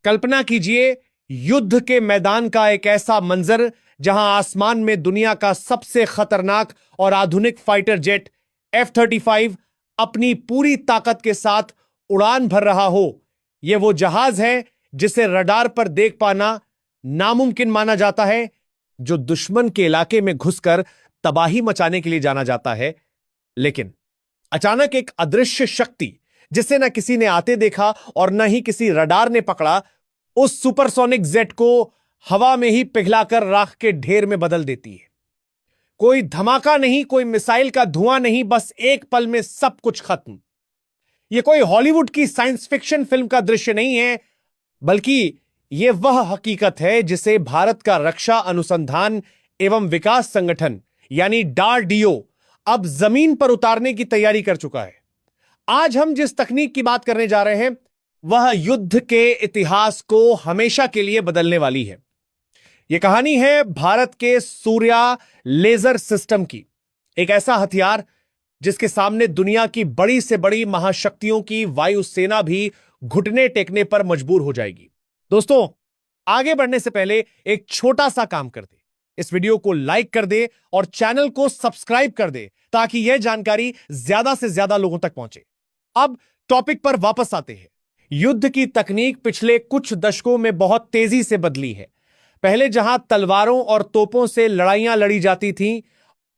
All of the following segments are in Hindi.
कल्पना कीजिए युद्ध के मैदान का एक ऐसा मंजर जहां आसमान में दुनिया का सबसे खतरनाक और आधुनिक फाइटर जेट F-35 अपनी पूरी ताकत के साथ उड़ान भर रहा हो। यह वो जहाज है जिसे रडार पर देख पाना नामुमकिन माना जाता है, जो दुश्मन के इलाके में घुसकर तबाही मचाने के लिए जाना जाता है। लेकिन अचानक एक अदृश्य शक्ति, जिसे न किसी ने आते देखा और न ही किसी रडार ने पकड़ा, उस सुपरसोनिक जेट को हवा में ही पिघलाकर राख के ढेर में बदल देती है। कोई धमाका नहीं, कोई मिसाइल का धुआं नहीं, बस एक पल में सब कुछ खत्म। यह कोई हॉलीवुड की साइंस फिक्शन फिल्म का दृश्य नहीं है, बल्कि यह वह हकीकत है जिसे भारत का रक्षा अनुसंधान एवं विकास संगठन यानी DRDO अब जमीन पर उतारने की तैयारी कर चुका है। आज हम जिस तकनीक की बात करने जा रहे हैं वह युद्ध के इतिहास को हमेशा के लिए बदलने वाली है। यह कहानी है भारत के सूर्या लेजर सिस्टम की, एक ऐसा हथियार जिसके सामने दुनिया की बड़ी से बड़ी महाशक्तियों की वायुसेना भी घुटने टेकने पर मजबूर हो जाएगी। दोस्तों, आगे बढ़ने से पहले एक छोटा सा काम कर दे, इस वीडियो को लाइक कर दे और चैनल को सब्सक्राइब कर दे ताकि यह जानकारी ज्यादा से ज्यादा लोगों तक पहुंचे। अब टॉपिक पर वापस आते हैं। युद्ध की तकनीक पिछले कुछ दशकों में बहुत तेजी से बदली है। पहले जहां तलवारों और तोपों से लड़ाइयां लड़ी जाती थीं,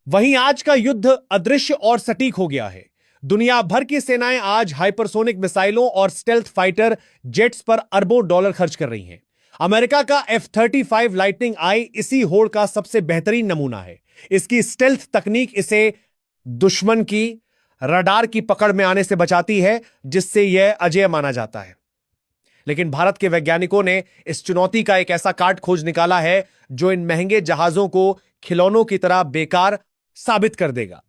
वहीं आज का युद्ध अदृश्य और सटीक हो गया है। दुनिया भर की सेनाएं आज हाइपरसोनिक मिसाइलों और स्टेल्थ फाइटर जेट्स पर अरबों डॉलर खर्च कर रही हैं। अमेरिका का F-35 लाइटनिंग आई इसी होड़ का सबसे बेहतरीन नमूना है। इसकी स्टेल्थ तकनीक इसे दुश्मन की रडार की पकड़ में आने से बचाती है, जिससे यह अजेय माना जाता है। लेकिन भारत के वैज्ञानिकों ने इस चुनौती का एक ऐसा काट खोज निकाला है जो इन महंगे जहाजों को खिलौनों की तरह बेकार साबित कर देगा।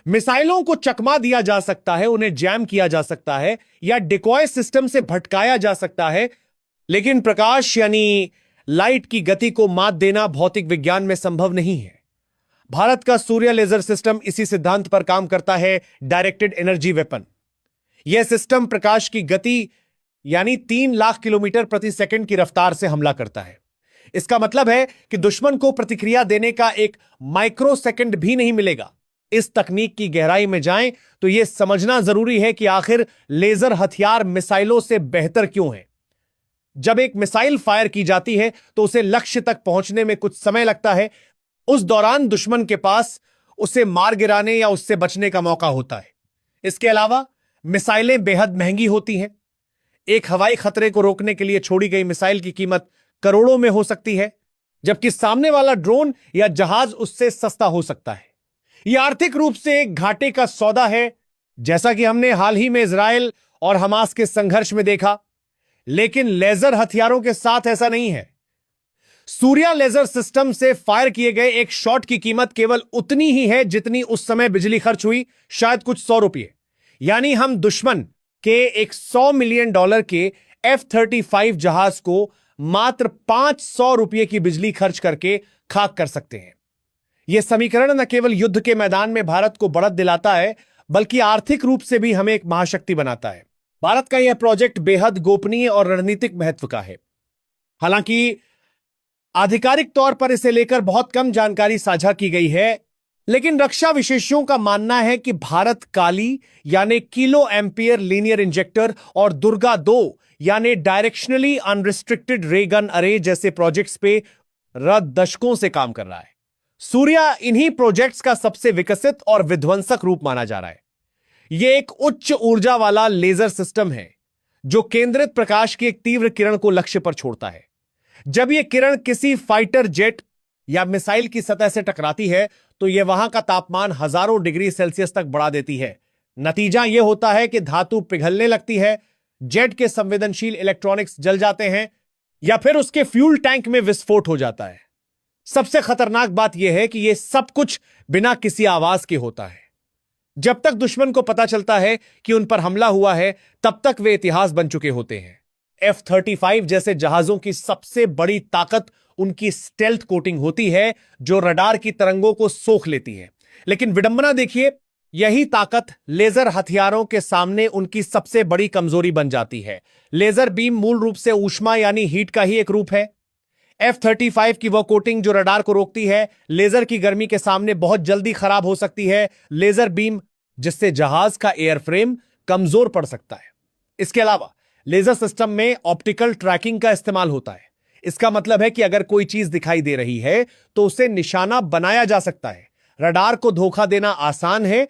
मिसाइलों को चकमा दिया जा सकता है, उन्हें जैम किया जा सकता है या डिकॉय सिस्टम से भटकाया जा सकता है, लेकिन प्रकाश यानी लाइट की गति को मात देना भौतिक विज्ञान में संभव नहीं है। भारत का सूर्य लेजर सिस्टम इसी सिद्धांत पर काम करता है, डायरेक्टेड एनर्जी वेपन। यह सिस्टम प्रकाश की गति यानी 3 लाख किलोमीटर प्रति सेकंड की रफ्तार से हमला करता है। इसका मतलब है कि दुश्मन को प्रतिक्रिया देने का एक माइक्रो सेकंड भी नहीं मिलेगा। इस तकनीक की गहराई में जाएं तो यह समझना जरूरी है कि आखिर लेजर हथियार मिसाइलों से बेहतर क्यों है। जब एक मिसाइल फायर की जाती है तो उसे लक्ष्य तक पहुंचने में कुछ समय लगता है। उस दौरान दुश्मन के पास उसे मार गिराने या उससे बचने का मौका होता है। इसके अलावा मिसाइलें बेहद महंगी होती हैं। एक हवाई खतरे को रोकने के लिए छोड़ी गई मिसाइल की कीमत करोड़ों में हो सकती है, जबकि सामने वाला ड्रोन या जहाज उससे सस्ता हो सकता है। यह आर्थिक रूप से एक घाटे का सौदा है, जैसा कि हमने हाल ही में इजराइल और हमास के संघर्ष में देखा। लेकिन लेजर हथियारों के साथ ऐसा नहीं है। सूर्या लेजर सिस्टम से फायर किए गए एक शॉट की कीमत केवल उतनी ही है जितनी उस समय बिजली खर्च हुई, शायद कुछ 100 रुपये। यानी हम दुश्मन के एक $100 मिलियन के F-35 जहाज को मात्र 500 रुपये की बिजली खर्च करके खाक कर सकते हैं। यह समीकरण न केवल युद्ध के मैदान में भारत को बढ़त दिलाता है, बल्कि आर्थिक रूप से भी हमें एक महाशक्ति बनाता है। भारत का यह प्रोजेक्ट बेहद गोपनीय और रणनीतिक महत्व का है। हालांकि आधिकारिक तौर पर इसे लेकर बहुत कम जानकारी साझा की गई है, लेकिन रक्षा विशेषज्ञों का मानना है कि भारत काली यानी किलो एम्पियर लीनियर इंजेक्टर और दुर्गा 2 यानी डायरेक्शनली अनरिस्ट्रिक्टेड रे गन अरे जैसे प्रोजेक्ट्स पे दशकों से काम कर रहा है। सूर्या इन्हीं प्रोजेक्ट्स का सबसे विकसित और विध्वंसक रूप माना जा रहा है। यह एक उच्च ऊर्जा वाला लेजर सिस्टम है जो केंद्रित प्रकाश की एक तीव्र किरण को लक्ष्य पर छोड़ता है। जब यह किरण किसी फाइटर जेट या मिसाइल की सतह से टकराती है तो यह वहां का तापमान हजारों डिग्री सेल्सियस तक बढ़ा देती है। नतीजा यह होता है कि धातु पिघलने लगती है, जेट के संवेदनशील इलेक्ट्रॉनिक्स जल जाते हैं या फिर उसके फ्यूल टैंक में विस्फोट हो जाता है। सबसे खतरनाक बात यह है कि यह सब कुछ बिना किसी आवाज के होता है। जब तक दुश्मन को पता चलता है कि उन पर हमला हुआ है, तब तक वे इतिहास बन चुके होते हैं। F-35 जैसे जहाजों की सबसे बड़ी ताकत उनकी स्टेल्थ कोटिंग होती है, जो रडार की तरंगों को सोख लेती है। लेकिन विडंबना देखिए, यही ताकत लेजर हथियारों के सामने उनकी सबसे बड़ी कमजोरी बन जाती है। लेजर बीम मूल रूप से ऊष्मा यानी हीट का ही एक रूप है। F-35 की वह कोटिंग जो रडार को रोकती है, लेजर की गर्मी के सामने बहुत जल्दी खराब हो सकती है। लेजर बीम जिससे जहाज का एयरफ्रेम कमजोर पड़ सकता है। इसके अलावा लेजर सिस्टम में ऑप्टिकल ट्रैकिंग का इस्तेमाल होता है। इसका मतलब है कि अगर कोई चीज दिखाई दे रही है तो उसे निशाना बनाया जा सकता है। रडार को धोखा देना आसान है,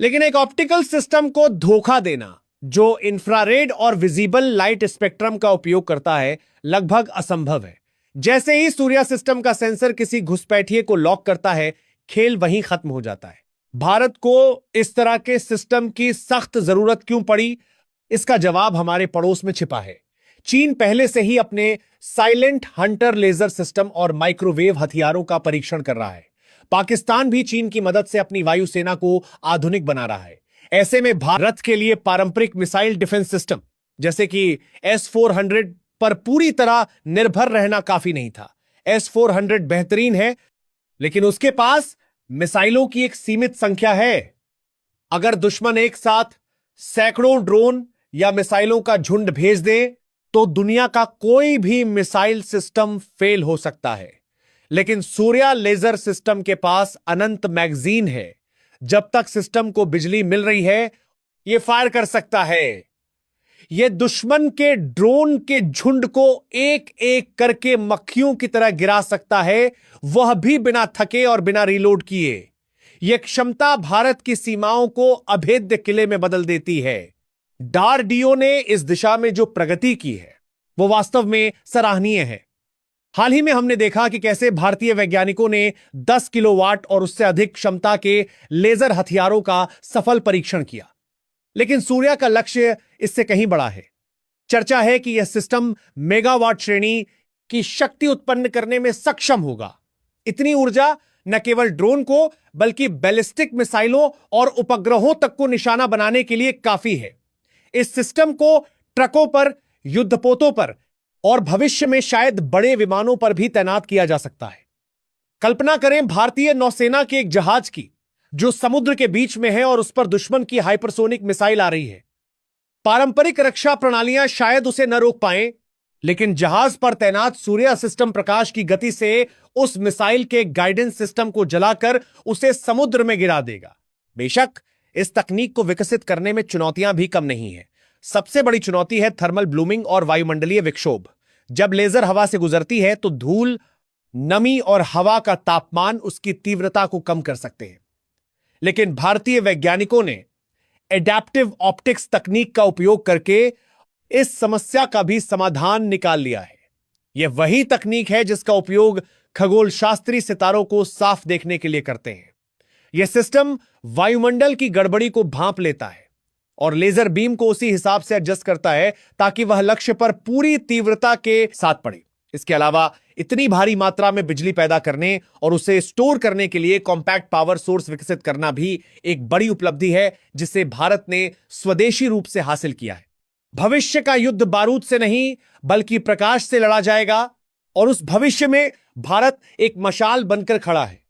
लेकिन एक ऑप्टिकल सिस्टम को धोखा देना जो इंफ्रारेड और विजिबल लाइट स्पेक्ट्रम का उपयोग करता है लगभग असंभव है। जैसे ही सूर्या सिस्टम का सेंसर किसी घुसपैठिए को लॉक करता है, खेल वहीं खत्म हो जाता है। भारत को इस तरह के सिस्टम की सख्त जरूरत क्यों पड़ी? इसका जवाब हमारे पड़ोस में छिपा है। चीन पहले से ही अपने साइलेंट हंटर लेजर सिस्टम और माइक्रोवेव हथियारों का परीक्षण कर रहा है। पाकिस्तान भी चीन की मदद से अपनी वायुसेना को आधुनिक बना रहा है। ऐसे में भारत के लिए पारंपरिक मिसाइल डिफेंस सिस्टम जैसे कि S-400 पर पूरी तरह निर्भर रहना काफी नहीं था। S-400 बेहतरीन है, लेकिन उसके पास मिसाइलों की एक सीमित संख्या है। अगर दुश्मन एक साथ सैकड़ों ड्रोन या मिसाइलों का झुंड भेज दे तो दुनिया का कोई भी मिसाइल सिस्टम फेल हो सकता है। लेकिन सूर्या लेजर सिस्टम के पास अनंत मैगजीन है। जब तक सिस्टम को बिजली मिल रही है, यह फायर कर सकता है। यह दुश्मन के ड्रोन के झुंड को एक एक करके मक्खियों की तरह गिरा सकता है, वह भी बिना थके और बिना रिलोड किए। यह क्षमता भारत की सीमाओं को अभेद्य किले में बदल देती है। डीआरडीओ ने इस दिशा में जो प्रगति की है वो वास्तव में सराहनीय है। हाल ही में हमने देखा कि कैसे भारतीय वैज्ञानिकों ने 10 किलोवाट और उससे अधिक क्षमता के लेजर हथियारों का सफल परीक्षण किया। लेकिन सूर्या का लक्ष्य इससे कहीं बड़ा है। चर्चा है कि यह सिस्टम मेगावाट श्रेणी की शक्ति उत्पन्न करने में सक्षम होगा। इतनी ऊर्जा न केवल ड्रोन को बल्कि बैलिस्टिक मिसाइलों और उपग्रहों तक को निशाना बनाने के लिए काफी है। इस सिस्टम को ट्रकों पर, युद्धपोतों पर और भविष्य में शायद बड़े विमानों पर भी तैनात किया जा सकता है। कल्पना करें भारतीय नौसेना के एक जहाज की जो समुद्र के बीच में है और उस पर दुश्मन की हाइपरसोनिक मिसाइल आ रही है। पारंपरिक रक्षा प्रणालियां शायद उसे न रोक पाएं, लेकिन जहाज पर तैनात सूर्या सिस्टम प्रकाश की गति से उस मिसाइल के गाइडेंस सिस्टम को जलाकर उसे समुद्र में गिरा देगा। बेशक इस तकनीक को विकसित करने में चुनौतियां भी कम नहीं है। सबसे बड़ी चुनौती है थर्मल ब्लूमिंग और वायुमंडलीय विक्षोभ। जब लेजर हवा से गुजरती है तो धूल, नमी और हवा का तापमान उसकी तीव्रता को कम कर सकते हैं। लेकिन भारतीय वैज्ञानिकों ने एडैप्टिव ऑप्टिक्स तकनीक का उपयोग करके इस समस्या का भी समाधान निकाल लिया है। यह वही तकनीक है जिसका उपयोग खगोल शास्त्री सितारों को साफ देखने के लिए करते हैं। यह सिस्टम वायुमंडल की गड़बड़ी को भांप लेता है और लेजर बीम को उसी हिसाब से एडजस्ट करता है ताकि वह लक्ष्य पर पूरी तीव्रता के साथ पड़े। इसके अलावा इतनी भारी मात्रा में बिजली पैदा करने और उसे स्टोर करने के लिए कॉम्पैक्ट पावर सोर्स विकसित करना भी एक बड़ी उपलब्धि है जिसे भारत ने स्वदेशी रूप से हासिल किया है। भविष्य का युद्ध बारूद से नहीं बल्कि प्रकाश से लड़ा जाएगा और उस भविष्य में भारत एक मशाल बनकर खड़ा है।